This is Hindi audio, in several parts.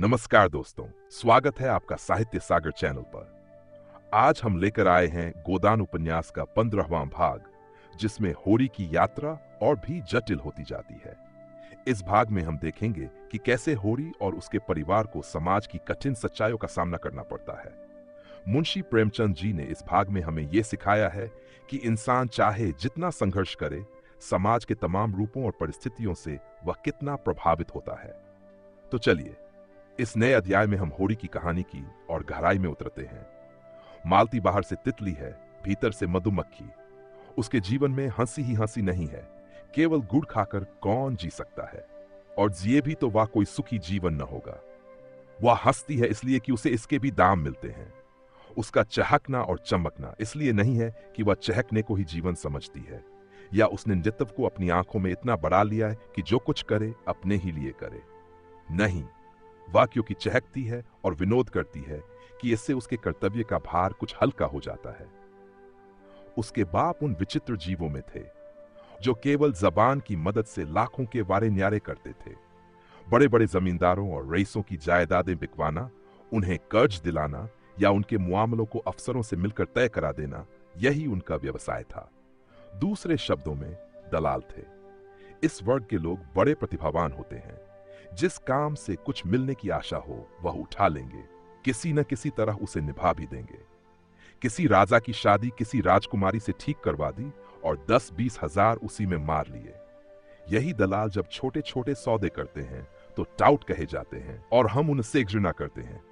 नमस्कार दोस्तों, स्वागत है आपका साहित्य सागर चैनल पर। आज हम लेकर आए हैं गोदान उपन्यास का 15वां भाग, जिसमें होरी की यात्रा और भी जटिल होती जाती है। इस भाग में हम देखेंगे कि कैसे होरी और उसके परिवार को समाज की कठिन सच्चाइयों का सामना करना पड़ता है। मुंशी प्रेमचंद जी ने इस भाग में हमें यह सिखाया है कि इंसान चाहे जितना संघर्ष करे, समाज के तमाम रूपों और परिस्थितियों से वह कितना प्रभावित होता है। तो चलिए, इस नए अध्याय में हम होरी की कहानी की और गहराई में उतरते हैं। मालती बाहर से तितली है, भीतर से मधुमक्खी। उसके जीवन में हंसी ही हंसी नहीं है। केवल गुड़ खाकर कौन जी सकता है, और जिए भी तो वह कोई सुखी जीवन न होगा। वह हंसती है इसलिए कि उसे इसके भी दाम मिलते हैं। उसका चहकना और चमकना इसलिए नहीं है कि वह चहकने को ही जीवन समझती है, या उसने नृत्य को अपनी आंखों में इतना बढ़ा लिया है कि जो कुछ करे अपने ही लिए करे। नहीं, वह क्योंकि चहकती है और विनोद करती है कि इससे उसके कर्तव्य का भार कुछ हल्का हो जाता है। उसके बाप उन विचित्र जीवों में थे जो केवल जबान की मदद से लाखों के वारे न्यारे करते थे। बड़े बड़े जमींदारों और रईसों की जायदादें बिकवाना, उन्हें कर्ज दिलाना या उनके मुआमलों को अफसरों से मिलकर तय करा देना, यही उनका व्यवसाय था। दूसरे शब्दों में दलाल थे। इस वर्ग के लोग बड़े प्रतिभावान होते हैं। जिस काम से कुछ मिलने की आशा हो वह उठा लेंगे, किसी न किसी तरह उसे निभा भी देंगे। किसी राजा की शादी किसी राजकुमारी से ठीक करवा दी और 10-20 हजार उसी में मार लिए। यही दलाल जब छोटे छोटे सौदे करते हैं तो टाउट कहे जाते हैं, और हम उनसे घृणा करते हैं।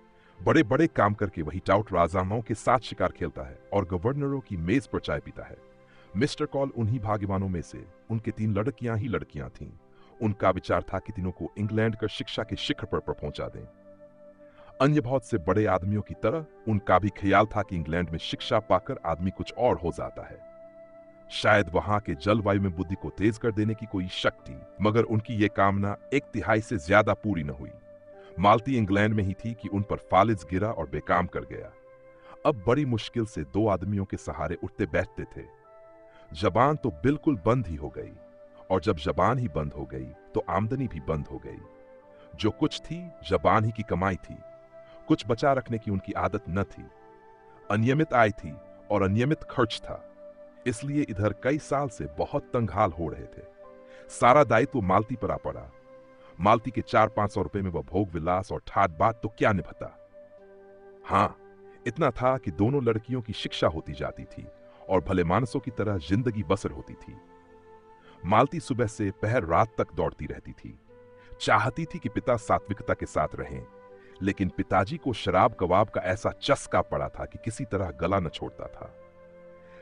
बड़े बड़े काम करके वही टाउट राजाओं के साथ शिकार खेलता है और गवर्नरों की मेज पर चाय पीता है। मिस्टर कॉल उन्हीं भाग्यवानों में से, उनके 3 लड़कियां ही लड़कियां थीं। उनका विचार था कि तीनों को इंग्लैंड कर शिक्षा के शिखर पर पहुंचा दें। अन्य बहुत से बड़े आदमियों की तरह उनका भी ख्याल था कि इंग्लैंड में शिक्षा पाकर आदमी कुछ और हो जाता है। शायद वहां के जलवायु में बुद्धि को तेज कर देने की कोई शक्ति, मगर उनकी यह कामना 1/3 से ज्यादा पूरी न हुई। मालती इंग्लैंड में ही थी कि उन पर फालिज गिरा और बेकाम कर गया। अब बड़ी मुश्किल से 2 आदमियों के सहारे उठते बैठते थे। जबान तो बिल्कुल बंद ही हो गई, और जब जबान ही बंद हो गई तो आमदनी भी बंद हो गई। जो कुछ थी जबान ही की कमाई थी। कुछ बचा रखने की उनकी आदत न थी। अनियमित आय थी और अनियमित खर्च था। इसलिए इधर कई साल से बहुत तंगहाल हो रहे थे। सारा दायित्व मालती पर आ पड़ा। मालती के 400-500 रुपए में वह भोग विलास और ठाट बाट तो क्या निभता। हाँ, इतना था कि दोनों लड़कियों की शिक्षा होती जाती थी और भले मानसों की तरह जिंदगी बसर होती थी। मालती सुबह से पहर रात तक दौड़ती रहती थी। चाहती थी कि पिता सात्विकता के साथ रहें, लेकिन पिताजी को शराब कबाब का ऐसा चस्का पड़ा था कि किसी तरह गला न छोड़ता था।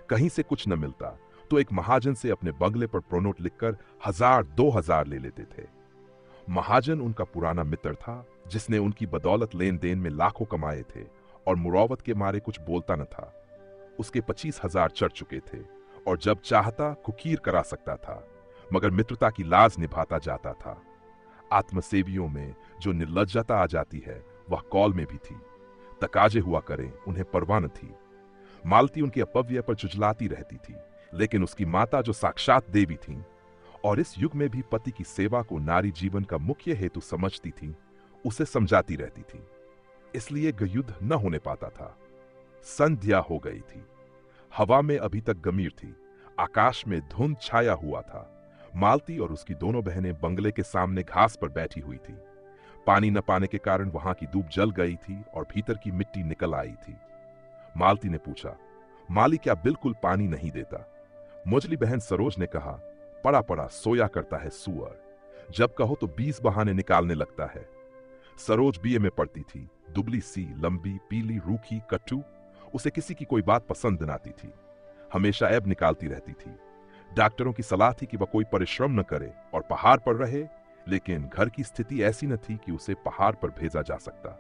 कहीं से कुछ न मिलता तो एक महाजन से अपने बंगले पर प्रोनोट लिखकर 1000-2000 ले लेते थे। महाजन उनका पुराना मित्र था, जिसने उनकी बदौलत लेन देन में लाखों कमाए थे और मुरावत के मारे कुछ बोलता न था। उसके 25,000 चढ़ चुके थे और जब चाहता कुकीर करा सकता था, मगर मित्रता की लाज निभाता जाता था। आत्मसेवियों में जो निर्लज्जता आ जाती है वह कॉल में भी थी। तकाजे हुआ करें, उन्हें परवाह न थी। मालती उनके अपव्यय पर झुझलाती रहती थी, लेकिन उसकी माता जो साक्षात देवी थीं और इस युग में भी पति की सेवा को नारी जीवन का मुख्य हेतु समझती थी, उसे समझाती रहती थी। इसलिए युद्ध न होने पाता था। संध्या हो गई थी। हवा में अभी तक गमीर थी। आकाश में धुंध छाया हुआ था। मालती और उसकी दोनों बहनें बंगले के सामने घास पर बैठी हुई थी। पानी न पाने के कारण वहां की धूप जल गई थी और भीतर की मिट्टी निकल आई थी। मालती ने पूछा, माली क्या बिल्कुल पानी नहीं देता? मुझली बहन सरोज ने कहा, पड़ा पड़ा सोया करता है सुअर। जब कहो तो 20 बहाने निकालने लगता है। सरोज बीए में पढ़ती थी, दुबली सी, लंबी, पीली, रूखी, कट्टू। उसे किसी की कोई बात पसंद न आती थी। हमेशा ऐब निकालती रहती थी। डॉक्टरों की सलाह थी कि वह कोई परिश्रम न करे और पहाड़ पर रहे, लेकिन घर की स्थिति ऐसी न थी कि उसे पहाड़ पर भेजा जा सकता।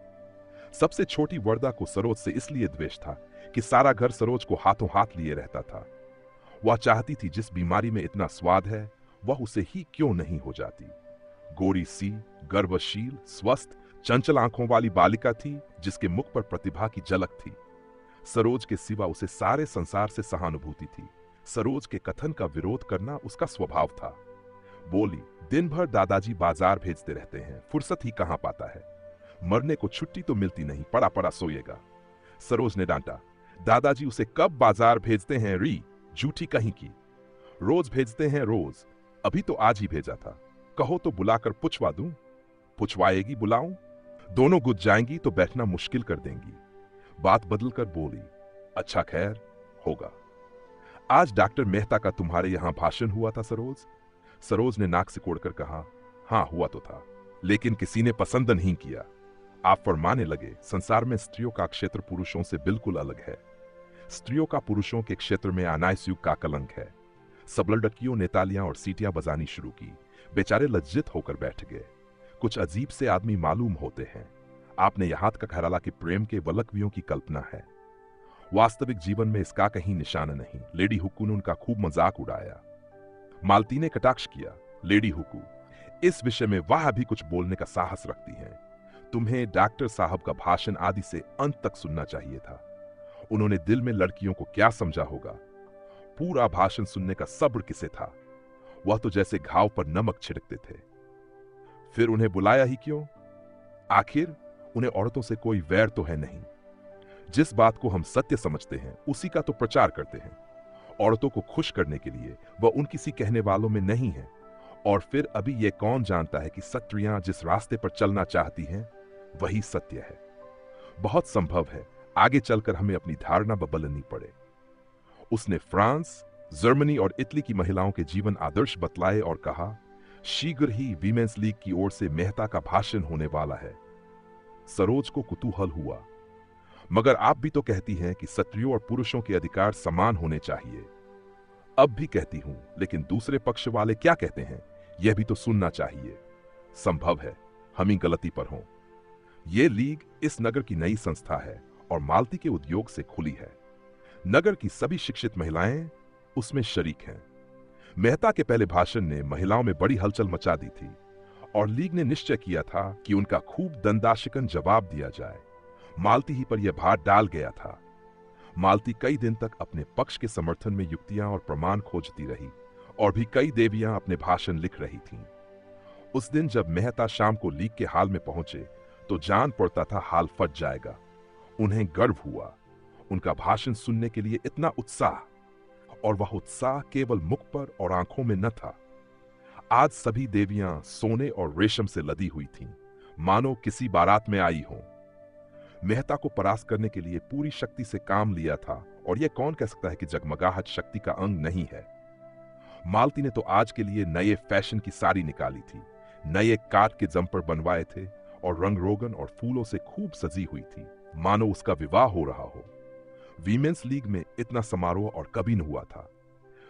सबसे छोटी वर्दा को सरोज से इसलिए द्वेष था कि सारा घर सरोज को हाथों हाथ लिए रहता था। वह चाहती थी जिस बीमारी में इतना स्वाद है वह उसे ही क्यों नहीं हो जाती। गोरी सी, गर्वशील, स्वस्थ, चंचल आंखों वाली बालिका थी जिसके मुख पर प्रतिभा की झलक थी। सरोज के सिवा उसे सारे संसार से सहानुभूति थी। सरोज के कथन का विरोध करना उसका स्वभाव था। बोली, दिन भर दादाजी बाजार भेजते रहते हैं, फुर्सत ही कहां पाता है। मरने को छुट्टी तो मिलती नहीं, पड़ा पड़ा सोएगा। सरोज ने डांटा, दादाजी उसे कब बाजार भेजते हैं री, झूठी कहीं की। रोज भेजते हैं रोज, अभी तो आज ही भेजा था। कहो तो बुलाकर पुछवा दूं। पुछवाएगी बुलाऊं? दोनों गुज जाएंगी तो बैठना मुश्किल कर देंगी। बात बदलकर बोली, अच्छा खैर, होगा। आज डॉक्टर मेहता का तुम्हारे यहां भाषण हुआ था सरोज? सरोज ने नाक सिकोड़कर कहा, हां हुआ तो था, लेकिन किसी ने पसंद नहीं किया। आप फरमाने लगे, संसार में स्त्रियों का क्षेत्र पुरुषों से बिल्कुल अलग है। स्त्रियों का पुरुषों के क्षेत्र में आना इस युग का कलंक है। सब लड़कियों ने तालियां और सीटियां बजानी शुरू की। बेचारे लज्जित होकर बैठ गए। कुछ अजीब से आदमी मालूम होते हैं। आपने यहां तक घराला के प्रेम के वलकवियों की कल्पना है, वास्तविक जीवन में इसका कहीं निशान नहीं। लेडी हुक्कू ने उनका खूब मजाक उड़ाया। मालती ने कटाक्ष किया, लेडी हुक्कू इस विषय में वह भी कुछ बोलने का साहस रखती हैं। तुम्हें डॉक्टर साहब का भाषण आदि से अंत तक सुनना चाहिए था। उन्होंने दिल में लड़कियों को क्या समझा होगा। पूरा भाषण सुनने का सब्र किसे था? वह तो जैसे घाव पर नमक छिड़कते थे। फिर उन्हें बुलाया ही क्यों? आखिर उन्हें औरतों से कोई वैर तो है नहीं। जिस बात को हम सत्य समझते हैं उसी का तो प्रचार करते हैं। औरतों को खुश करने के लिए वह उन किसी कहने वालों में नहीं है। और फिर अभी यह कौन जानता है कि स्त्रियां जिस रास्ते पर चलना चाहती हैं वही सत्य है। बहुत संभव है आगे चलकर हमें अपनी धारणा बदलनी पड़े। उसने फ्रांस, जर्मनी और इटली की महिलाओं के जीवन आदर्श बतलाए और कहा, शीघ्र ही वीमेंस लीग की ओर से मेहता का भाषण होने वाला है। सरोज को कुतूहल हुआ, मगर आप भी तो कहती हैं कि स्त्रियों और पुरुषों के अधिकार समान होने चाहिए। अब भी कहती हूं, लेकिन दूसरे पक्ष वाले क्या कहते हैं यह भी तो सुनना चाहिए। संभव है हम ही गलती पर हों। यह लीग इस नगर की नई संस्था है और मालती के उद्योग से खुली है। नगर की सभी शिक्षित महिलाएं उसमें शरीक हैं। मेहता के पहले भाषण ने महिलाओं में बड़ी हलचल मचा दी थी और लीग ने निश्चय किया था कि उनका खूब दंडाशिकन जवाब दिया जाए। मालती ही पर यह भार डाल गया था। मालती कई दिन तक अपने पक्ष के समर्थन में युक्तियां और प्रमाण खोजती रही और भी कई देवियां अपने भाषण लिख रही थीं। उस दिन जब मेहता शाम को लीग के हाल में पहुंचे तो जान पड़ता था हाल फट जाएगा। उन्हें गर्व हुआ। उनका भाषण सुनने के लिए इतना उत्साह, और वह उत्साह केवल मुख पर और आंखों में न था। आज सभी देवियां सोने और रेशम से लदी हुई थीं, मानो किसी बारात में आई हों। मेहता को परास्त करने के लिए पूरी शक्ति से काम लिया था और यह कौन कह सकता है कि जगमगाहट शक्ति का अंग नहीं है। मालती ने तो आज के लिए नए फैशन की साड़ी निकाली थी, नए काट के जंपर बनवाए थे और रंग रोगन और फूलों से खूब सजी हुई थी, मानो उसका विवाह हो रहा हो। वीमेंस लीग में इतना समारोह और कभी न हुआ था।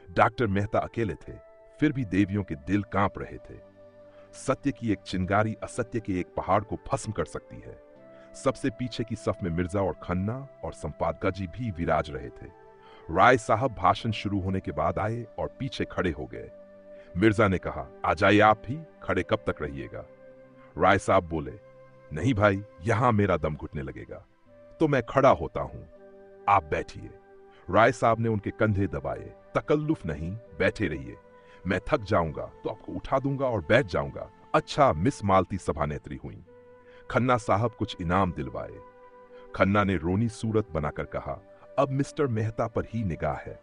डॉक्टर मेहता अकेले थे, फिर भी देवियों के दिल कांप रहे थे। सत्य की एक चिंगारी असत्य के एक पहाड़ को भस्म कर सकती है। सबसे पीछे की सफ में मिर्जा और खन्ना और संपादका जी भी विराज रहे थे। राय साहब भाषण शुरू होने के बाद आए और पीछे खड़े हो गए। मिर्जा ने कहा, आ जाइए आप भी, खड़े कब तक रहिएगा? राय साहब बोले, नहीं भाई, यहां मेरा दम घुटने लगेगा, तो मैं खड़ा होता हूं, आप बैठिए। राय साहब ने उनके कंधे दबाए। तकल्लुफ नहीं, बैठे रहिए, मैं थक जाऊंगा तो आपको उठा दूंगा और बैठ जाऊंगा। अच्छा, मिस मालती सभानेत्री हुई। खन्ना साहब कुछ इनाम दिलवाए। खन्ना ने रोनी सूरत बनाकर कहा, अब मिस्टर मेहता पर ही निगाह है।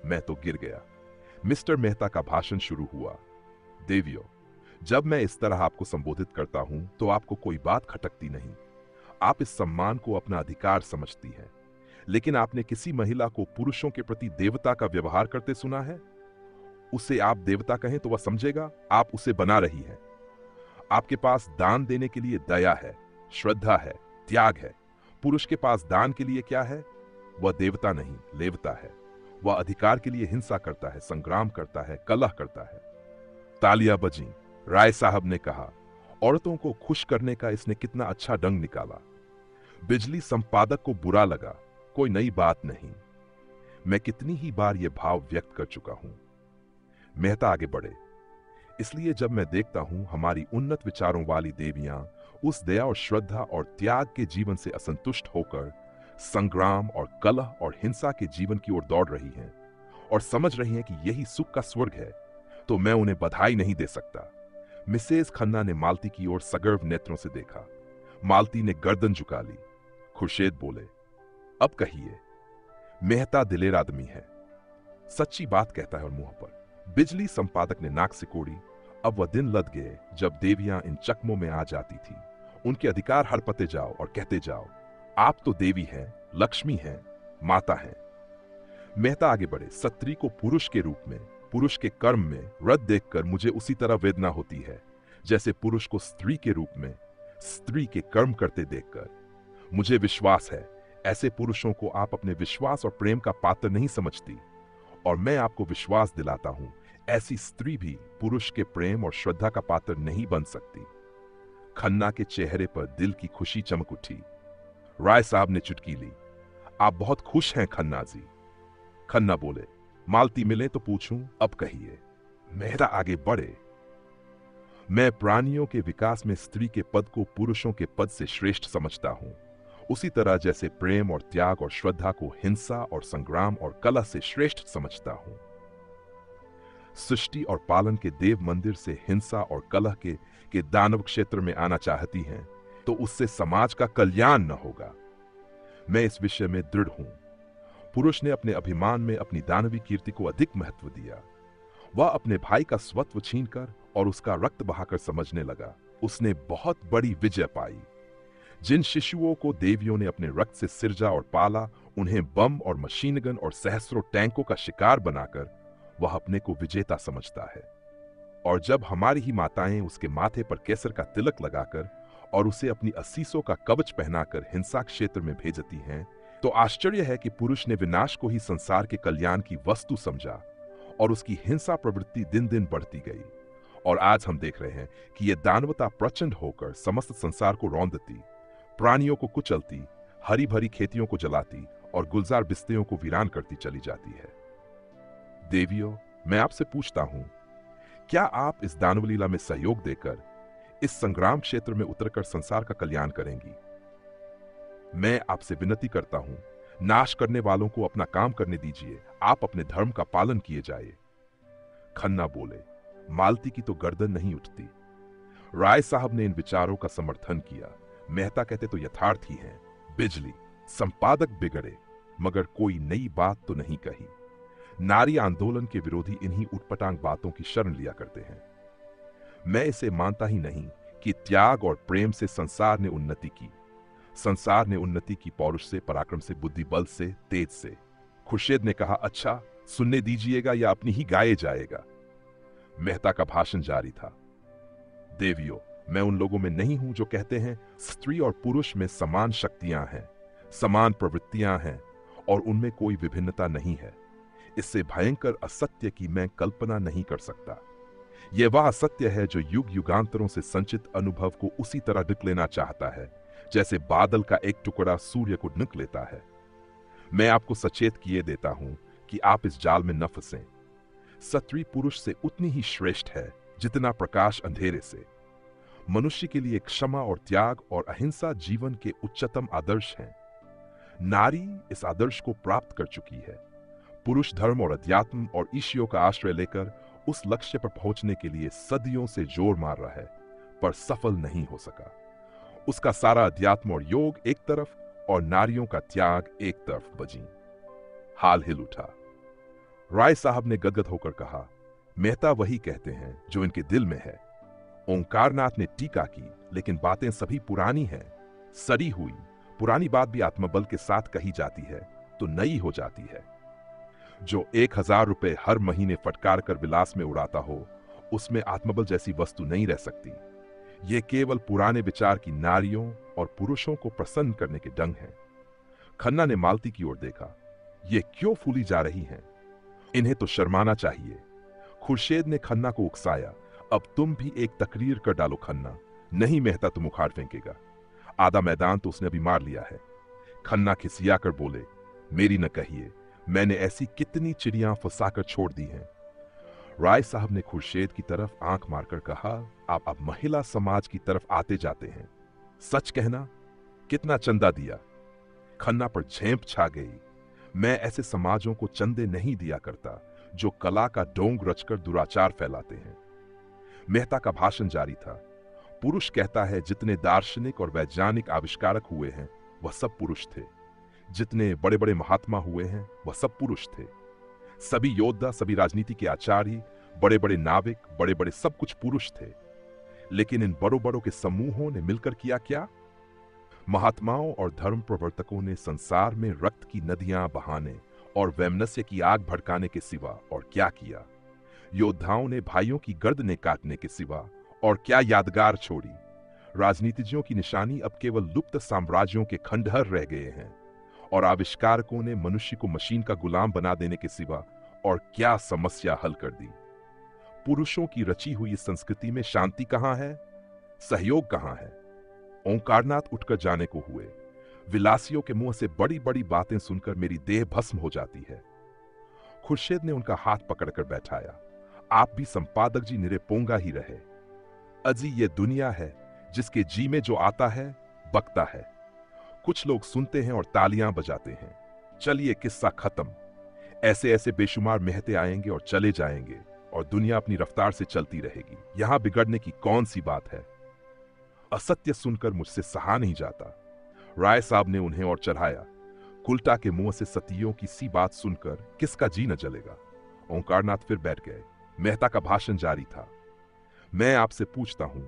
मैं तो गिर गया। मिस्टर मेहता का भाषण शुरू हुआ। देवियों, जब मैं इस तरह आपको संबोधित करता हूं तो आपको कोई बात खटकती नहीं। आप इस सम्मान को अपना अधिकार समझती हैं, लेकिन आपने किसी महिला को पुरुषों के प्रति देवता का व्यवहार करते सुना है? उसे आप देवता कहें तो वह समझेगा आप उसे बना रही हैं। आपके पास दान देने के लिए दया है, श्रद्धा है, त्याग है। पुरुष के पास दान के लिए क्या है? वह देवता नहीं, लेवता है। वह अधिकार के लिए हिंसा करता है, संग्राम करता है, कलह करता है। तालियां बजीं। राय साहब ने कहा, औरतों को खुश करने का इसने कितना अच्छा ढंग निकाला। बिजली संपादक को बुरा लगा, कोई नई बात नहीं। मैं कितनी ही बार यह भाव व्यक्त कर चुका हूं। मेहता आगे बढ़े। इसलिए जब मैं देखता हूं हमारी उन्नत विचारों वाली देवियां उस दया और श्रद्धा और त्याग के जीवन से असंतुष्ट होकर संग्राम और कलह और हिंसा के जीवन की ओर दौड़ रही हैं और समझ रही हैं कि यही सुख का स्वर्ग है, तो मैं उन्हें बधाई नहीं दे सकता। मिसेस खन्ना ने मालती की ओर सगर्व नेत्रों से देखा। मालती ने गर्दन झुका ली। खुर्शीद बोले, अब कहिए। मेहता दिलेर आदमी है, सच्ची बात कहता है और मुंह पर। बिजली संपादक ने नाक सिकोड़ी। अब वह दिन लद गए जब देवियां इन चकमों में आ जाती थी। उनके अधिकार हड़पते जाओ और कहते जाओ, आप तो देवी हैं, लक्ष्मी हैं, माता हैं। मेहता आगे बढ़े, स्त्री को पुरुष के रूप में, पुरुष के कर्म में रत देखकर मुझे उसी तरह वेदना होती है जैसे पुरुष को स्त्री के रूप में स्त्री के कर्म करते देखकर। मुझे विश्वास है ऐसे पुरुषों को आप अपने विश्वास और प्रेम का पात्र नहीं समझती, और मैं आपको विश्वास दिलाता हूं ऐसी स्त्री भी पुरुष के प्रेम और श्रद्धा का पात्र नहीं बन सकती। खन्ना के चेहरे पर दिल की खुशी चमक उठी। राय साहब ने चुटकी ली। आप बहुत खुश हैं खन्ना जी। खन्ना बोले, मालती मिले तो पूछूं, अब कहिए। मेहता आगे बढ़े, मैं प्राणियों के विकास में स्त्री के पद को पुरुषों के पद से श्रेष्ठ समझता हूं, उसी तरह जैसे प्रेम और त्याग और श्रद्धा को हिंसा और संग्राम और कलह से श्रेष्ठ समझता हूं। सृष्टि और पालन के देव मंदिर से हिंसा और कलह के दानव क्षेत्र में आना चाहती हैं तो उससे समाज का कल्याण न होगा। मैं इस विषय में दृढ़ हूं। पुरुष ने अपने अभिमान में अपनी दानवी कीर्ति को अधिक महत्व दिया। वह अपने भाई का स्वत्व छीनकर और उसका रक्त बहाकर समझने लगा उसने बहुत बड़ी विजय पाई। जिन शिशुओं को देवियों ने अपने रक्त से सिरजा और पाला, उन्हें बम और मशीन गन और सहस्रों टैंकों का शिकार बनाकर वह अपने को विजेता समझता है। और जब हमारी ही माताएं उसके माथे पर केसर का तिलक लगाकर और उसे अपनी असीसों का कवच पहनाकर हिंसा क्षेत्र में भेजती हैं, तो आश्चर्य है कि पुरुष ने विनाश को ही संसार के कल्याण की वस्तु समझा और उसकी हिंसा प्रवृत्ति दिन दिन बढ़ती गई। और आज हम देख रहे हैं कि यह दानवता प्रचंड होकर समस्त संसार को रौंदती, प्राणियों को कुचलती, हरी भरी खेतियों को जलाती और गुलजार बिस्तियों को वीरान करती चली जाती है। देवियों, मैं आपसे पूछता हूं, क्या आप इस दानवलीला में सहयोग देकर इस संग्राम क्षेत्र में उतरकर संसार का कल्याण करेंगी? मैं आपसे विनती करता हूं, नाश करने वालों को अपना काम करने दीजिए, आप अपने धर्म का पालन किए जाए। खन्ना बोले, मालती की तो गर्दन नहीं उठती। राय साहब ने इन विचारों का समर्थन किया। मेहता कहते तो यथार्थ ही हैं। बिजली संपादक बिगड़े मगर कोई नई बात तो नहीं कही। नारी आंदोलन के विरोधी इन्हीं उटपटांग बातों की शरण लिया करते हैं। मैं इसे मानता ही नहीं कि त्याग और प्रेम से संसार ने उन्नति की। संसार ने उन्नति की पौरुष से, पराक्रम से, बुद्धि बल से, तेज से। खुर्शीद ने कहा, अच्छा सुनने दीजिएगा या अपनी ही गाए जाएगा? मेहता का भाषण जारी था। देवियों, मैं उन लोगों में नहीं हूं जो कहते हैं स्त्री और पुरुष में समान शक्तियां हैं, समान प्रवृत्तियां हैं और उनमें कोई विभिन्नता नहीं है। इससे भयंकर असत्य की मैं कल्पना नहीं कर सकता। यह वह असत्य है जो युग युगांतरों से संचित अनुभव को उसी तरह ढक लेना चाहता है जैसे बादल का एक टुकड़ा सूर्य को ढक लेता है। मैं आपको सचेत किए देता हूं कि आप इस जाल में न फंसें। स्त्री पुरुष से उतनी ही श्रेष्ठ है जितना प्रकाश अंधेरे से। मनुष्य के लिए क्षमा और त्याग और अहिंसा जीवन के उच्चतम आदर्श हैं। नारी इस आदर्श को प्राप्त कर चुकी है। पुरुष धर्म और अध्यात्म और ईश्वरों का आश्रय लेकर उस लक्ष्य पर पहुंचने के लिए सदियों से जोर मार रहा है, पर सफल नहीं हो सका। उसका सारा अध्यात्म और योग एक तरफ और नारियों का त्याग एक तरफ बजी। हाल हिल उठा। राय साहब ने गदगद होकर कहा, मेहता वही कहते हैं जो इनके दिल में है। ओंकारनाथ ने टीका की, लेकिन बातें सभी पुरानी हैं, सड़ी हुई। पुरानी बात भी आत्मबल के साथ कही जाती है तो नई हो जाती है। जो 1000 रुपए हर महीने फटकार कर विलास में उड़ाता हो, उसमें आत्मबल जैसी वस्तु नहीं रह सकती। ये केवल पुराने विचार की नारियों और पुरुषों को प्रसन्न करने के ढंग हैं। खन्ना ने मालती की ओर देखा। ये क्यों फूली जा रही हैं? इन्हें तो शर्माना चाहिए। खुर्शीद ने खन्ना को उकसाया, अब तुम भी एक तकरीर कर डालो खन्ना। नहीं मेहता तुम उखाड़ फेंकेगा। आधा मैदान तो उसने अभी मार लिया है। खन्ना खिसिया कर बोले, मेरी न कहिए, मैंने ऐसी कितनी चिड़ियां फंसाकर छोड़ दी हैं। राय साहब ने खुर्शीद की तरफ आंख मारकर कहा, आप अब महिला समाज की तरफ आते जाते हैं। सच कहना, कितना चंदा दिया? खन्ना पर झेंप छा गई। मैं ऐसे समाजों को चंदे नहीं दिया करता जो कला का डोंग रचकर दुराचार फैलाते हैं। मेहता का भाषण जारी था। पुरुष कहता है जितने दार्शनिक और वैज्ञानिक आविष्कारक हुए हैं वह सब पुरुष थे। जितने बड़े बड़े महात्मा हुए हैं वह सब पुरुष थे। सभी योद्धा, सभी राजनीति के आचार्य, बड़े बड़े नाविक, बड़े बड़े सब कुछ पुरुष थे। लेकिन इन बड़ों बड़ों के समूहों ने मिलकर किया क्या? महात्माओं और धर्म प्रवर्तकों ने संसार में रक्त की नदियां बहाने और वैमनस्य की आग भड़काने के सिवा और क्या किया? योद्धाओं ने भाइयों की गर्दनें काटने के सिवा और क्या यादगार छोड़ी? राजनीतिज्ञों की निशानी अब केवल लुप्त साम्राज्यों के खंडहर रह गए हैं और आविष्कारकों ने मनुष्य को मशीन का गुलाम बना देने के सिवा और क्या समस्या हल कर दी? पुरुषों की रची हुई संस्कृति में शांति कहां है? सहयोग कहां है? ओंकारनाथ उठकर जाने को हुए। विलासियों के मुंह से बड़ी बड़ी बातें सुनकर मेरी देह भस्म हो जाती है। खुर्शीद ने उनका हाथ पकड़कर बैठाया। आप भी संपादक जी निरे पोंगा ही रहे। अजी ये दुनिया है जिसके जी में जो आता है बकता है। कुछ लोग सुनते हैं और तालियां बजाते हैं। चलिए किस्सा खत्म। ऐसे ऐसे बेशुमार मेहते आएंगे और चले जाएंगे और दुनिया अपनी रफ्तार से चलती रहेगी। यहां बिगड़ने की कौन सी बात है? असत्य सुनकर मुझसे सहा नहीं जाता। राय साहब ने उन्हें और चढ़ाया। कुलटा के मुंह से सतियों की सी बात सुनकर किसका जी न जलेगा? ओंकारनाथ फिर बैठ गए। मेहता का भाषण जारी था। मैं आपसे पूछता हूं,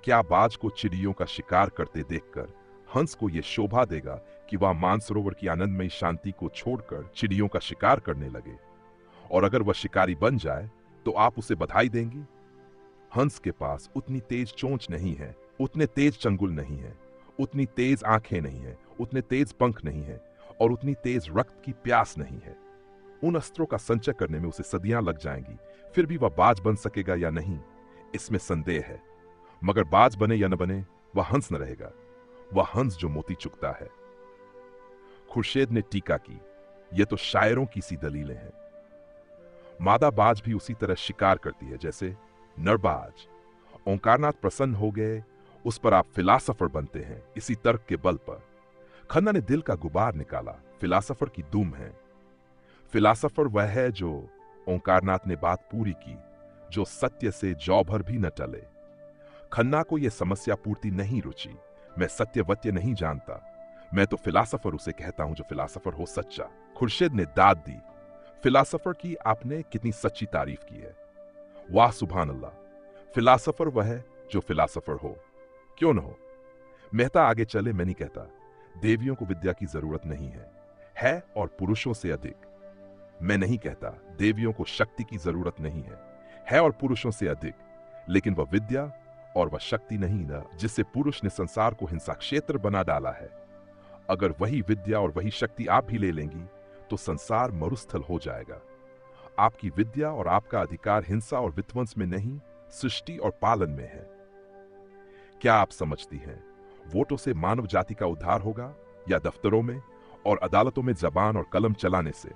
क्या बाज को चिड़ियों का शिकार करते देखकर हंस को यह शोभा देगा कि वह मानसरोवर की आनंदमयी शांति को छोड़कर चिड़ियों का शिकार करने लगे? और अगर वह शिकारी बन जाए तो आप उसे बधाई देंगी? हंस के पास उतनी तेज चोंच नहीं है, उतने तेज चंगुल नहीं है, उतनी तेज आंखें नहीं है, उतने तेज पंख नहीं है और उतनी तेज रक्त की प्यास नहीं है। उन अस्त्रों का संचय करने में उसे सदियां लग जाएंगी, फिर भी वह बाज बन सकेगा या नहीं, इसमें संदेह है। मगर बाज बने या न बने, वह हंस न रहेगा। वह हंस जो मोती चुगता है। खुर्शीद ने टीका की, यह तो शायरों की सी दलीलें हैं। मादा बाज भी उसी तरह शिकार करती है जैसे नरबाज। ओंकारनाथ प्रसन्न हो गए। उस पर आप फिलासफर बनते हैं इसी तर्क के बल पर। खन्ना ने दिल का गुबार निकाला। फिलासफर की दुम है। फिलासफर वह है जो, ओंकारनाथ ने बात पूरी की, जो सत्य से जौ भर भी न टले। खन्ना को यह समस्या पूर्ति नहीं रुचि। मैं सत्यवत्य नहीं जानता। मैं तो फिलासफर उसे कहता हूं जो फिलासफर हो सच्चा। खुर्शीद ने दाद दी। फिलासफर की आपने कितनी सच्ची तारीफ की है। वाह सुभान अल्लाह। फिलासफर वह है जो फिलासफर हो, क्यों न हो। मेहता आगे चले। मैं नहीं कहता देवियों को विद्या की जरूरत नहीं है और पुरुषों से अधिक। मैं नहीं कहता देवियों को शक्ति की जरूरत नहीं है और पुरुषों से अधिक। लेकिन वह विद्या और वह शक्ति नहीं ना जिससे पुरुष ने संसार को हिंसा क्षेत्र बना डाला है। अगर वही विद्या और वही शक्ति आप भी ले लेंगी तो संसार मरुस्थल हो जाएगा। आपकी विद्या और आपका अधिकार हिंसा और विध्वंस में नहीं, सृष्टि और पालन में है। क्या आप समझती हैं वोटों से मानव जाति का उद्धार होगा या दफ्तरों में और अदालतों में जबान और कलम चलाने से?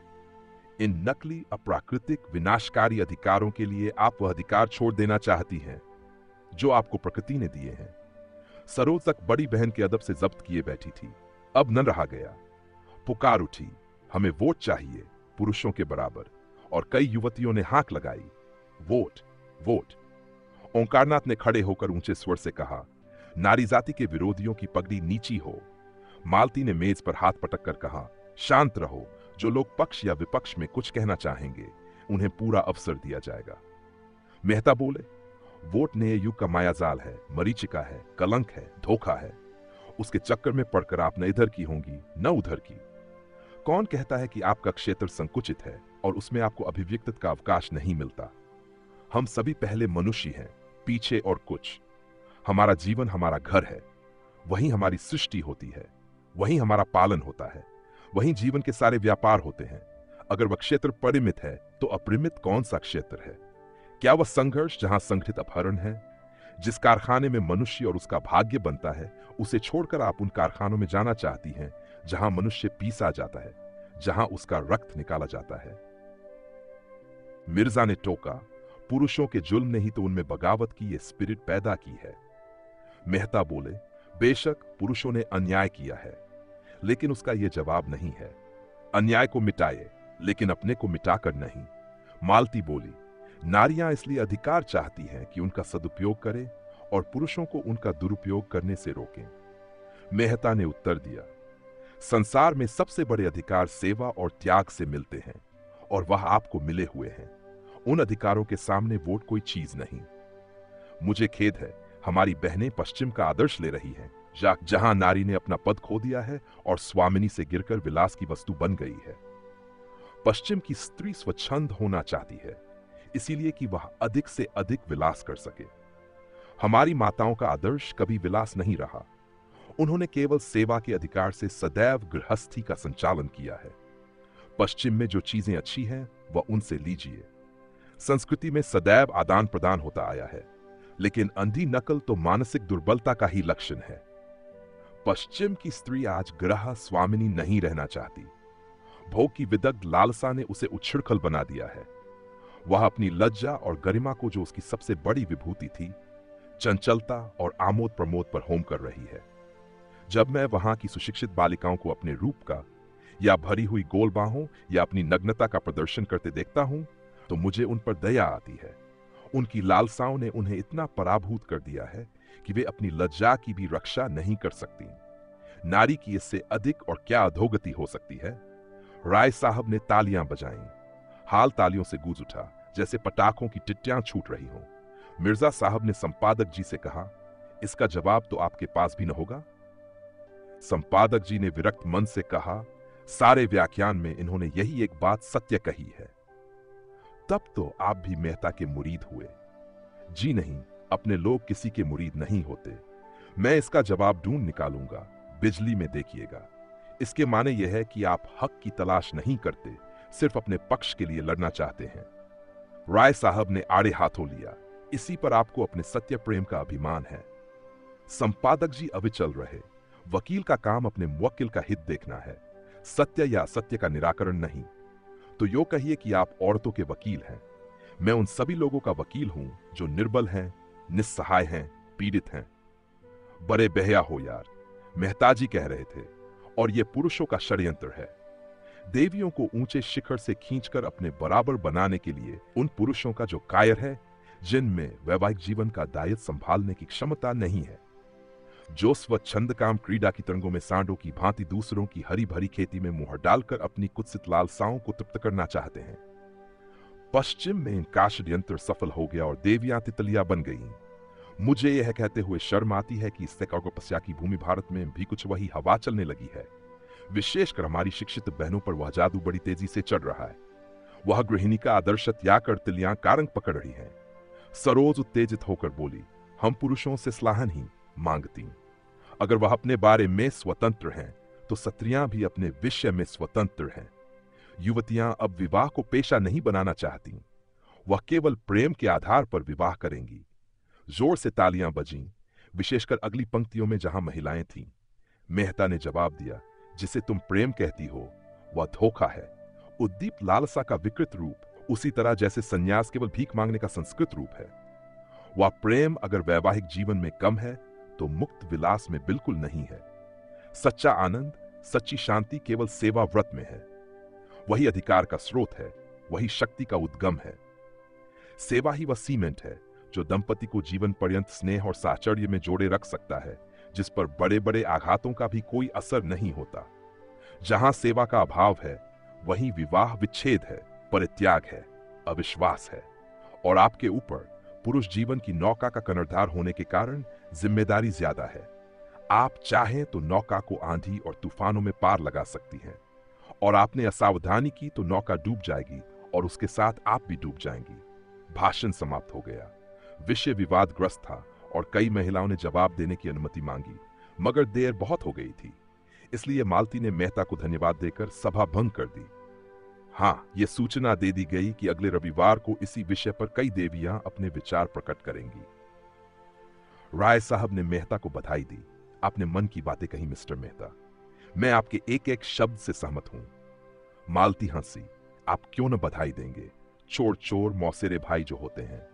इन नकली, अप्राकृतिक, विनाशकारी अधिकारों के लिए आप वह अधिकार छोड़ देना चाहती हैं जो आपको प्रकृति ने दिए हैं। सरोज तक बड़ी बहन के अदब से जब्त किए बैठी थी, अब न रहा गया। पुकार उठी, हमें वोट चाहिए पुरुषों के बराबर। और कई युवतियों ने हाक लगाई, वोट वोट। ओंकारनाथ ने खड़े होकर ऊंचे स्वर से कहा, नारी जाति के विरोधियों की पगड़ी नीची हो। मालती ने मेज पर हाथ पटक कर कहा, शांत रहो। जो लोग पक्ष या विपक्ष में कुछ कहना चाहेंगे उन्हें पूरा अवसर दिया जाएगा। मेहता बोले, वोट नए युग का मायाजाल है, मरीचिका है, कलंक है, धोखा है। उसके चक्कर में पड़कर आप न इधर की होंगी न उधर की। कौन कहता है कि आपका क्षेत्र संकुचित है और उसमें आपको अभिव्यक्ति का अवकाश नहीं मिलता? हम सभी पहले मनुष्य हैं, पीछे और कुछ। हमारा जीवन हमारा घर है, वहीं हमारी सृष्टि होती है, वहीं हमारा पालन होता है, वहीं जीवन के सारे व्यापार होते हैं। अगर वह क्षेत्र परिमित है तो अपरिमित कौन सा क्षेत्र है? क्या वह संघर्ष जहां संगठित अपहरण है? जिस कारखाने में मनुष्य और उसका भाग्य बनता है, उसे छोड़कर आप उन कारखानों में जाना चाहती हैं जहां मनुष्य पीसा जाता है, जहां उसका रक्त निकाला जाता है। मिर्जा ने टोका, पुरुषों के जुल्म ने ही तो उनमें बगावत की ये स्पिरिट पैदा की है। मेहता बोले, बेशक पुरुषों ने अन्याय किया है, लेकिन उसका यह जवाब नहीं है। अन्याय को मिटाए, लेकिन अपने को मिटाकर नहीं। मालती बोली, नारियां इसलिए अधिकार चाहती हैं कि उनका सदुपयोग करें और पुरुषों को उनका दुरुपयोग करने से रोकें। मेहता ने उत्तर दिया, संसार में सबसे बड़े अधिकार सेवा और त्याग से मिलते हैं और वह आपको मिले हुए हैं। उन अधिकारों के सामने वोट कोई चीज नहीं। मुझे खेद है, हमारी बहनें पश्चिम का आदर्श ले रही हैं, जहां नारी ने अपना पद खो दिया है और स्वामिनी से गिरकर विलास की वस्तु बन गई है। पश्चिम की स्त्री स्वच्छंद होना चाहती है, इसीलिए कि वह अधिक से अधिक विलास कर सके। हमारी माताओं का आदर्श कभी विलास नहीं रहा। उन्होंने केवल सेवा के अधिकार से सदैव गृहस्थी का संचालन किया है। पश्चिम में जो चीजें अच्छी हैं, वह उनसे लीजिए। संस्कृति में सदैव आदान प्रदान होता आया है, लेकिन अंधी नकल तो मानसिक दुर्बलता का ही लक्षण है। पश्चिम की स्त्री आज गृह स्वामिनी नहीं रहना चाहती। भोग की विदग्ध लालसा ने उसे उछिड़खल बना दिया है। वह अपनी लज्जा और गरिमा को, जो उसकी सबसे बड़ी विभूति थी, चंचलता और आमोद प्रमोद पर होम कर रही है। जब मैं वहां की सुशिक्षित बालिकाओं को अपने रूप का या भरी हुई गोल बाहों या अपनी नग्नता का प्रदर्शन करते देखता हूं, तो मुझे उन पर दया आती है। उनकी लालसाओं ने उन्हें इतना पराभूत कर दिया है कि वे अपनी लज्जा की भी रक्षा नहीं कर सकती। नारी की इससे अधिक और क्या अधोगति हो सकती है। राय साहब ने तालियां बजाईं। हाल तालियों से गूंज उठा, जैसे पटाखों की टिट्टियां छूट रही हों। मिर्जा साहब ने संपादक जी से कहा, इसका जवाब तो आपके पास भी न होगा। संपादक जी ने विरक्त मन से कहा, सारे व्याख्यान में इन्होंने यही एक बात सत्य कही है। तब तो आप भी मेहता के मुरीद हुए। जी नहीं, अपने लोग किसी के मुरीद नहीं होते। मैं इसका जवाब ढूंढ निकालूंगा, बिजली में देखिएगा। इसके माने यह है कि आप हक की तलाश नहीं करते, सिर्फ अपने पक्ष के लिए लड़ना चाहते हैं। राय साहब ने आड़े हाथों लिया, इसी पर आपको अपने सत्य प्रेम का अभिमान है। संपादक जी अविचल रहे। वकील का काम अपने मुवक्किल का हित देखना है, सत्य या असत्य का निराकरण नहीं। तो यो कहिए कि आप औरतों के वकील हैं। मैं उन सभी लोगों का वकील हूं जो निर्बल हैं, निस्सहाय हैं, पीड़ित हैं। बड़े बेहया हो यार, मेहताजी कह रहे थे, और यह पुरुषों का षड्यंत्र है। देवियों को ऊंचे शिखर से खींचकर अपने बराबर बनाने के लिए उन पुरुषों का जो कायर है, जिनमें वैवाहिक जीवन का दायित्व संभालने की क्षमता नहीं है, जो स्वच्छंद काम क्रीड़ा की तरंगों में सांडों की भांति दूसरों की हरी भरी खेती में मुहर डालकर अपनी कुत्सित लालसाओं को तृप्त करना चाहते हैं। पश्चिम में इनका षड्यंत्र सफल हो गया और देवियां तितलियां बन गईं। मुझे यह कहते हुए शर्म आती है कि इससे तपस्या की भूमि भारत में भी कुछ वही हवा चलने लगी है। विशेषकर हमारी शिक्षित बहनों पर वह जादू बड़ी तेजी से चढ़ रहा है। वह गृहिणी का आदर्श त्याग कर तिलियां कारंग पकड़ रही हैं। सरोज उत्तेजित होकर बोली, हम पुरुषों से सलाहन ही मांगती। अगर वह अपने बारे में स्वतंत्र हैं, तो स्त्रियां भी अपने विषय में स्वतंत्र हैं। युवतियां अब विवाह को पेशा नहीं बनाना चाहती, वह केवल प्रेम के आधार पर विवाह करेंगी। जोर से तालियां बजीं, विशेषकर अगली पंक्तियों में जहां महिलाएं थीं। मेहता ने जवाब दिया, जिसे तुम प्रेम कहती हो, वह धोखा है, उद्दीप्त लालसा का विकृत रूप, उसी तरह जैसे संन्यास केवल भीख मांगने का संस्कृत रूप है। वह प्रेम अगर वैवाहिक जीवन में कम है, तो मुक्त विलास में बिल्कुल नहीं है। सच्चा आनंद, सच्ची शांति केवल सेवा व्रत में है। वही अधिकार का स्रोत है, वही शक्ति का उद्गम है। सेवा ही वह सीमेंट है जो दंपति को जीवन पर्यंत स्नेह और साहचर्य में जोड़े रख सकता है, जिस पर बड़े बड़े आघातों का भी कोई असर नहीं होता। जहां सेवा का अभाव है, वहीं विवाह विच्छेद है, परित्याग है, अविश्वास है, और आपके ऊपर पुरुष जीवन की नौका का कर्णधार होने के कारण जिम्मेदारी ज्यादा है। आप चाहें तो नौका को आंधी और तूफानों में पार लगा सकती हैं, और आपने असावधानी की तो नौका डूब जाएगी और उसके साथ आप भी डूब जाएंगी। भाषण समाप्त हो गया। विषय विवादग्रस्त था और कई महिलाओं ने जवाब देने की अनुमति मांगी, मगर देर बहुत हो गई थी, इसलिए मालती ने मेहता को धन्यवाद देकर सभा भंग कर दी। हाँ, यह सूचना दे दी गई कि अगले रविवार को इसी विषय पर कई देवियां अपने विचार प्रकट करेंगी। राय साहब ने मेहता को बधाई दी। आपने मन की बातें कही मिस्टर मेहता, मैं आपके एक एक शब्द से सहमत हूं। मालती हंसी, आप क्यों न बधाई देंगे, चोर चोर मौसेरे भाई जो होते हैं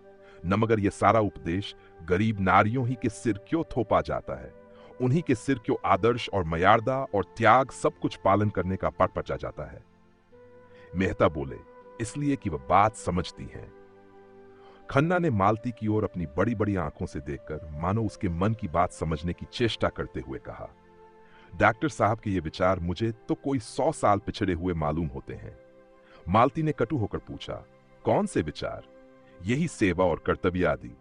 न, मगर यह सारा उपदेश गरीब नारियों ही के सिर क्यों थोपा जाता है, उन्हीं के सिर क्यों आदर्श और मर्यादा और त्याग सब कुछ पालन करने का पाठ पचा जाता है। मेहता बोले, इसलिए कि वह बात समझती हैं। खन्ना ने मालती की ओर अपनी बड़ी बड़ी आंखों से देखकर मानो उसके मन की बात समझने की चेष्टा करते हुए कहा, डॉक्टर साहब के ये विचार मुझे तो कोई 100 साल पिछड़े हुए मालूम होते हैं। मालती ने कटु होकर पूछा, कौन से विचार? यही सेवा और कर्तव्य आदि।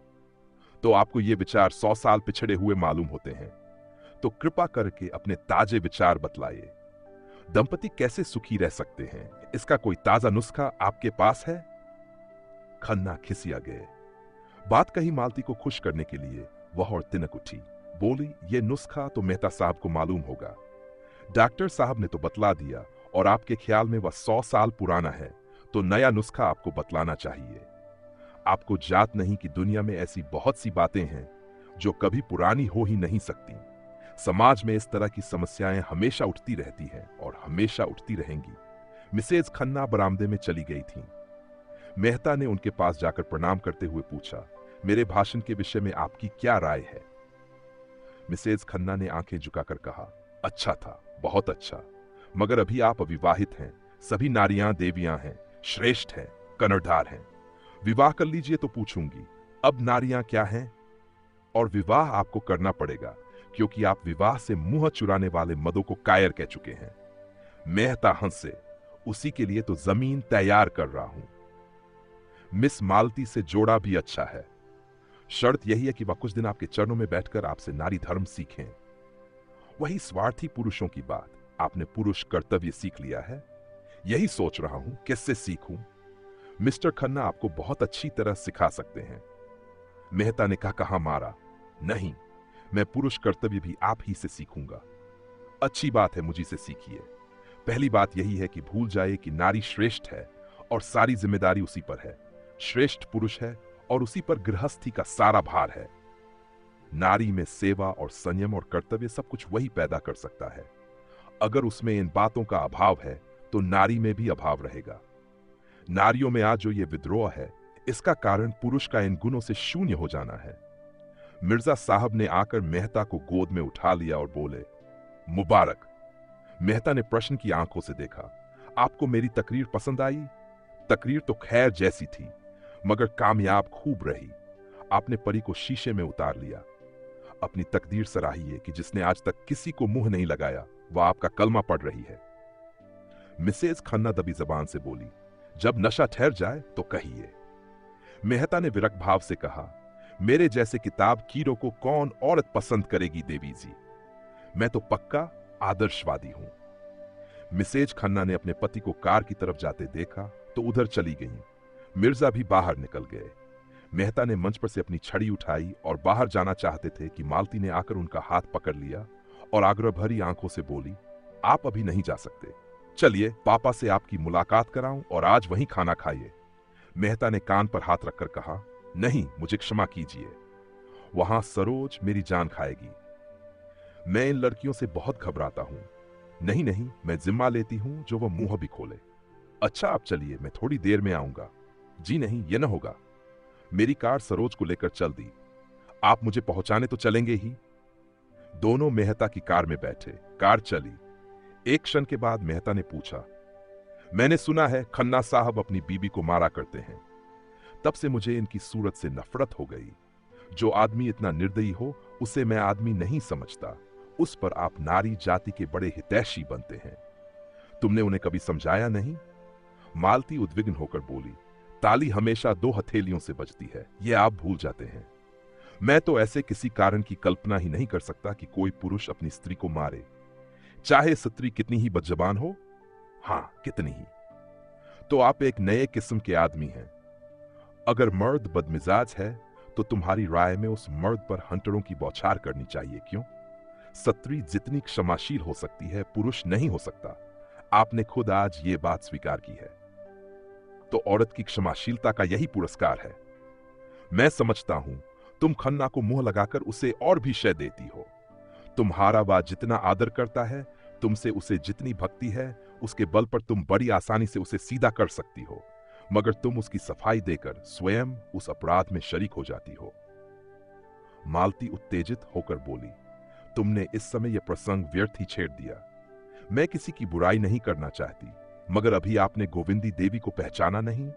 तो आपको ये विचार 100 साल पिछड़े हुए मालूम होते हैं, तो कृपा करके अपने ताजे विचार बतलाइए। दंपति कैसे सुखी रह सकते हैं, इसका कोई ताजा नुस्खा आपके पास है? खन्ना खिसिया गए। बात कही मालती को खुश करने के लिए वह और तिनक उठी। बोली, ये नुस्खा तो मेहता साहब को मालूम होगा। डॉक्टर साहब ने तो बतला दिया और आपके ख्याल में वह 100 साल पुराना है, तो नया नुस्खा आपको बतलाना चाहिए। आपको जात नहीं कि दुनिया में ऐसी बहुत सी बातें हैं जो कभी पुरानी हो ही नहीं सकती। समाज में इस तरह की समस्याएं हमेशा उठती रहती हैं और हमेशा उठती रहेंगी। मिसेज खन्ना बरामदे में चली गई थीं। मेहता ने उनके पास जाकर प्रणाम करते हुए पूछा, मेरे भाषण के विषय में आपकी क्या राय है? मिसेज खन्ना ने आंखें झुकाकर कहा, अच्छा था, बहुत अच्छा, मगर अभी आप अविवाहित हैं। सभी नारियां देवियां हैं, श्रेष्ठ हैं, कर्णधार हैं। विवाह कर लीजिए तो पूछूंगी, अब नारियां क्या हैं? और विवाह आपको करना पड़ेगा, क्योंकि आप विवाह से मुंह चुराने वाले मदों को कायर कह चुके हैं। मेहता हंसे, उसी के लिए तो जमीन तैयार कर रहा हूं। मिस मालती से जोड़ा भी अच्छा है। शर्त यही है कि वह कुछ दिन आपके चरणों में बैठकर आपसे नारी धर्म सीखें। वही स्वार्थी पुरुषों की बात, आपने पुरुष कर्तव्य सीख लिया है। यही सोच रहा हूं किससे सीखूं। मिस्टर खन्ना आपको बहुत अच्छी तरह सिखा सकते हैं। मेहता ने कहा मारा, नहीं, मैं पुरुष कर्तव्य भी आप ही से सीखूंगा। अच्छी बात है, मुझी से सीखिए। पहली बात यही है कि भूल जाए कि नारी श्रेष्ठ है और सारी जिम्मेदारी उसी पर है। श्रेष्ठ पुरुष है और उसी पर गृहस्थी का सारा भार है। नारी में सेवा और संयम और कर्तव्य सब कुछ वही पैदा कर सकता है। अगर उसमें इन बातों का अभाव है तो नारी में भी अभाव रहेगा। नारियों में आज जो ये विद्रोह है, इसका कारण पुरुष का इन गुणों से शून्य हो जाना है। मिर्जा साहब ने आकर मेहता को गोद में उठा लिया और बोले, मुबारक। मेहता ने प्रश्न की आंखों से देखा, आपको मेरी तकरीर पसंद आई? तकरीर तो खैर जैसी थी, मगर कामयाब खूब रही। आपने परी को शीशे में उतार लिया। अपनी तकदीर सराहिए कि जिसने आज तक किसी को मुंह नहीं लगाया, वह आपका कलमा पढ़ रही है। मिसेज खन्ना दबी जबान से बोली, जब नशा ठहर जाए तो कहिए। मेहता ने विरक्त भाव से कहा, मेरे जैसे किताब कीरों को कौन औरत पसंद करेगी देवी जी। मैं तो पक्का आदर्शवादी हूं। मिसेज खन्ना ने अपने पति को कार की तरफ जाते देखा तो उधर चली गईं। मिर्जा भी बाहर निकल गए। मेहता ने मंच पर से अपनी छड़ी उठाई और बाहर जाना चाहते थे कि मालती ने आकर उनका हाथ पकड़ लिया और आग्रह भरी आंखों से बोली, आप अभी नहीं जा सकते। चलिए पापा से आपकी मुलाकात कराऊं और आज वहीं खाना खाइए। मेहता ने कान पर हाथ रखकर कहा, नहीं, मुझे क्षमा कीजिए। वहां सरोज मेरी जान खाएगी। मैं इन लड़कियों से बहुत घबराता हूं। नहीं नहीं, मैं जिम्मा लेती हूं जो वह मुंह भी खोले। अच्छा आप चलिए, मैं थोड़ी देर में आऊंगा। जी नहीं, यह न होगा। मेरी कार सरोज को लेकर चल दी। आप मुझे पहुंचाने तो चलेंगे ही। दोनों मेहता की कार में बैठे। कार चली। एक क्षण के बाद मेहता ने पूछा, मैंने सुना है खन्ना साहब अपनी बीबी को मारा करते हैं। तब से मुझे इनकी सूरत से नफरत हो गई। जो आदमी इतना निर्दयी हो उसे मैं आदमी नहीं समझता। उस पर आप नारी जाति के बड़े हितैषी बनते हैं। तुमने उन्हें कभी समझाया नहीं? मालती उद्विग्न होकर बोली, ताली हमेशा दो हथेलियों से बजती है, यह आप भूल जाते हैं। मैं तो ऐसे किसी कारण की कल्पना ही नहीं कर सकता कि कोई पुरुष अपनी स्त्री को मारे, चाहे स्त्री कितनी ही बदजबान हो। हां, कितनी ही। तो आप एक नए किस्म के आदमी हैं। अगर मर्द बदमिजाज है तो तुम्हारी राय में उस मर्द पर हंटरों की बौछार करनी चाहिए। क्यों? स्त्री जितनी क्षमाशील हो सकती है, पुरुष नहीं हो सकता। आपने खुद आज ये बात स्वीकार की है। तो औरत की क्षमाशीलता का यही पुरस्कार है। मैं समझता हूं तुम खन्ना को मुंह लगाकर उसे और भी शय देती हो। तुम्हारा वह जितना आदर करता है, तुमसे उसे जितनी भक्ति है, उसके बल पर तुम बड़ी आसानी से उसे सीधा कर सकती हो, मगर तुम उसकी सफाई देकर स्वयं उस अपराध में शरीक हो जाती हो। मालती उत्तेजित होकर बोली, तुमने इस समय यह प्रसंग व्यर्थ ही छेड़ दिया। मैं किसी की बुराई नहीं करना चाहती, मगर अभी आपने गोविंदी देवी को पहचाना नहीं?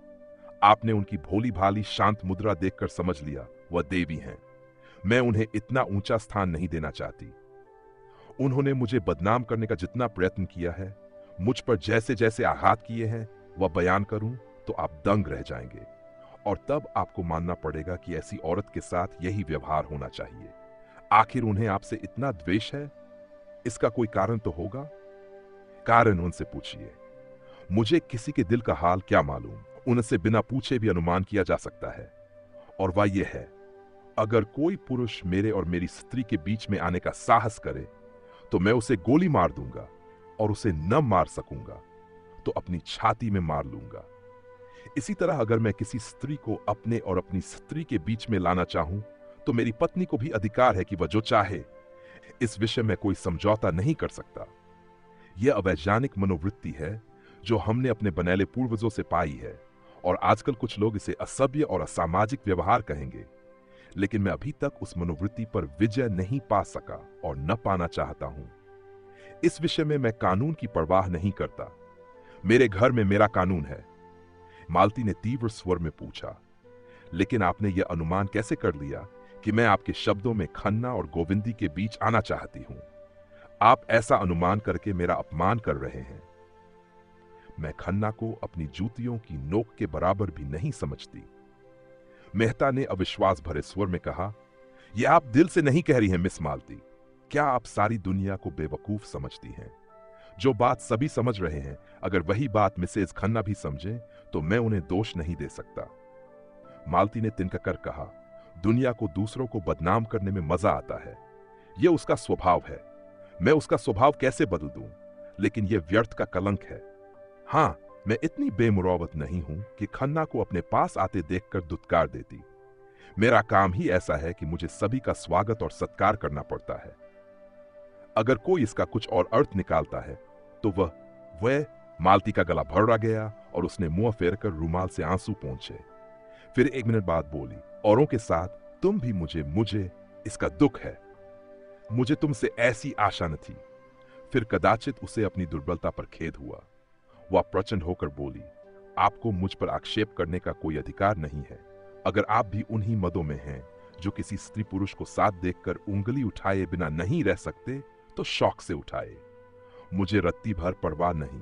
आपने उनकी भोली भाली शांत मुद्रा देखकर समझ लिया वह देवी हैं। मैं उन्हें इतना ऊंचा स्थान नहीं देना चाहती। उन्होंने मुझे बदनाम करने का जितना प्रयत्न किया है, मुझ पर जैसे जैसे आघात किए हैं, वह बयान करूं तो आप दंग रह जाएंगे। और तब आपको मानना पड़ेगा कि ऐसी औरत के साथ यही व्यवहार होना चाहिए। आखिर उन्हें आपसे इतना द्वेष है, इसका कोई कारण तो होगा। कारण उनसे पूछिए। मुझे किसी के दिल का हाल क्या मालूम, उनसे बिना पूछे भी अनुमान किया जा सकता है। और वह यह है, अगर कोई पुरुष मेरे और मेरी स्त्री के बीच में आने का साहस करे तो मैं उसे गोली मार दूंगा, और उसे न मार सकूंगा तो अपनी छाती में मार लूंगा। इसी तरह अगर मैं किसी स्त्री को अपने और अपनी स्त्री के बीच में लाना चाहूं तो मेरी पत्नी को भी अधिकार है कि वह जो चाहे। इस विषय में कोई समझौता नहीं कर सकता। यह अवैज्ञानिक मनोवृत्ति है जो हमने अपने बनेले पूर्वजों से पाई है, और आजकल कुछ लोग इसे असभ्य और असामाजिक व्यवहार कहेंगे। लेकिन मैं अभी तक उस मनोवृत्ति पर विजय नहीं पा सका और न पाना चाहता हूं। इस विषय में मैं कानून की परवाह नहीं करता। मेरे घर में मेरा कानून है। मालती ने तीव्र स्वर में पूछा, लेकिन आपने यह अनुमान कैसे कर लिया कि मैं आपके शब्दों में खन्ना और गोविंदी के बीच आना चाहती हूं? आप ऐसा अनुमान करके मेरा अपमान कर रहे हैं। मैं खन्ना को अपनी जूतियों की नोक के बराबर भी नहीं समझती। मेहता ने अविश्वास भरे स्वर में कहा, यह आप दिल से नहीं कह रही हैं मिस मालती। क्या आप सारी दुनिया को बेवकूफ समझती हैं? जो बात सभी समझ रहे हैं, अगर वही बात मिसेज खन्ना भी समझें तो मैं उन्हें दोष नहीं दे सकता। मालती ने तिनककर कहा, दुनिया को दूसरों को बदनाम करने में मजा आता है। यह उसका स्वभाव है। मैं उसका स्वभाव कैसे बदल दूं? लेकिन यह व्यर्थ का कलंक है। हां, मैं इतनी बेमुरौवत नहीं हूं कि खन्ना को अपने पास आते देखकर दुत्कार देती। मेरा काम ही ऐसा है कि मुझे सभी का स्वागत और सत्कार करना पड़ता है। अगर कोई इसका कुछ और अर्थ निकालता है तो वह मालती का गला भर गया और उसने मुंह फेरकर रुमाल से आंसू पोंछे। फिर 1 मिनट बाद बोली, औरों के साथ तुम भी मुझे इसका दुख है। मुझे तुमसे ऐसी आशा न थी। फिर कदाचित उसे अपनी दुर्बलता पर खेद हुआ। वह प्रचंड होकर बोली, आपको मुझ पर आक्षेप करने का कोई अधिकार नहीं है। अगर आप भी उन्हीं मदों में हैं जो किसी स्त्री पुरुष को साथ देखकर उंगली उठाए बिना नहीं रह सकते, तो शौक से उठाए। मुझे रत्ती भर परवाह नहीं।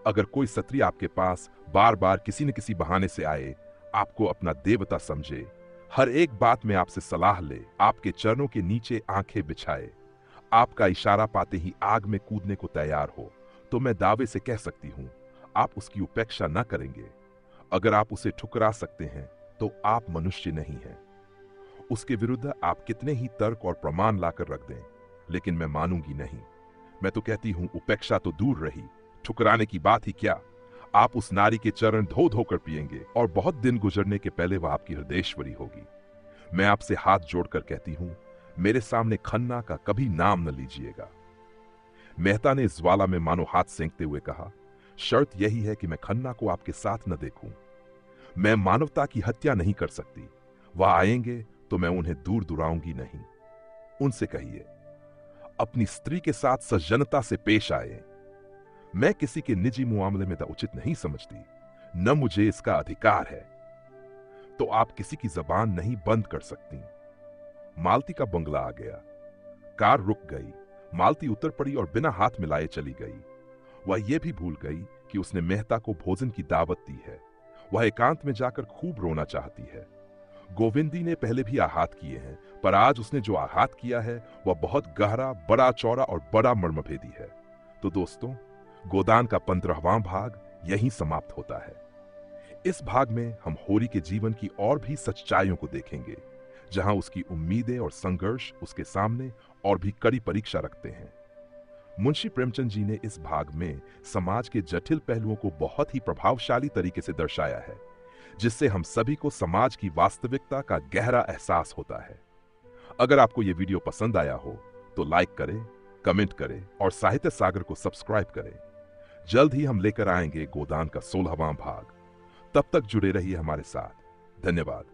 अगर कोई स्त्री आपके पास बार बार किसी न किसी बहाने से आए, आपको अपना देवता समझे, हर एक बात में आपसे सलाह ले, आपके चरणों के नीचे आंखें बिछाए, आपका इशारा पाते ही आग में कूदने को तैयार हो, तो मैं दावे से कह सकती हूं आप उसकी उपेक्षा न करेंगे। अगर आप उसे ठुकरा सकते हैं तो आप मनुष्य नहीं हैं। उसके विरुद्ध आप कितने ही तर्क और प्रमाण लाकर रख दें, लेकिन मैं मानूंगी नहीं। मैं तो कहती हूं उपेक्षा तो दूर रही, ठुकराने की बात ही क्या। आप उस नारी के चरण धो धोकर पिएंगे और बहुत दिन गुजरने के पहले वह आपकी हृदयेश्वरी होगी। मैं आपसे हाथ जोड़कर कहती हूं, मेरे सामने खन्ना का कभी नाम न लीजिएगा। मेहता ने ज्वाला में मानो हाथ सेंकते हुए कहा, शर्त यही है कि मैं खन्ना को आपके साथ न देखूं। मैं मानवता की हत्या नहीं कर सकती। वह आएंगे तो मैं उन्हें दूर दुराऊंगी नहीं। उनसे कहिए अपनी स्त्री के साथ सज्जनता से पेश आए। मैं किसी के निजी मामले में तो उचित नहीं समझती, न मुझे इसका अधिकार है। तो आप किसी की जबान नहीं बंद कर सकती। मालती का बंगला आ गया। कार रुक गई। मालती उतर पड़ी और बिना हाथ मिलाए चली गई। वह यह भी भूल गई कि उसने मेहता को भोजन की दावत दी है। वह एकांत में जाकर खूब रोना चाहती है। गोविंदी ने पहले भी आघात किए हैं, पर आज उसने जो आघात किया है वह बहुत गहरा, बड़ा चौड़ा और बड़ा मर्मभेदी है। तो दोस्तों, गोदान का 15वां भाग यहीं समाप्त होता है। इस भाग में हम होरी के जीवन की और भी सच्चाइयों को देखेंगे, जहां उसकी उम्मीदें और संघर्ष उसके सामने और भी कड़ी परीक्षा रखते हैं। मुंशी प्रेमचंद जी ने इस भाग में समाज के जटिल पहलुओं को बहुत ही प्रभावशाली तरीके से दर्शाया है, जिससे हम सभी को समाज की वास्तविकता का गहरा एहसास होता है। अगर आपको यह वीडियो पसंद आया हो तो लाइक करें, कमेंट करें और साहित्य सागर को सब्सक्राइब करें। जल्द ही हम लेकर आएंगे गोदान का 16वां भाग। तब तक जुड़े रहिए हमारे साथ। धन्यवाद।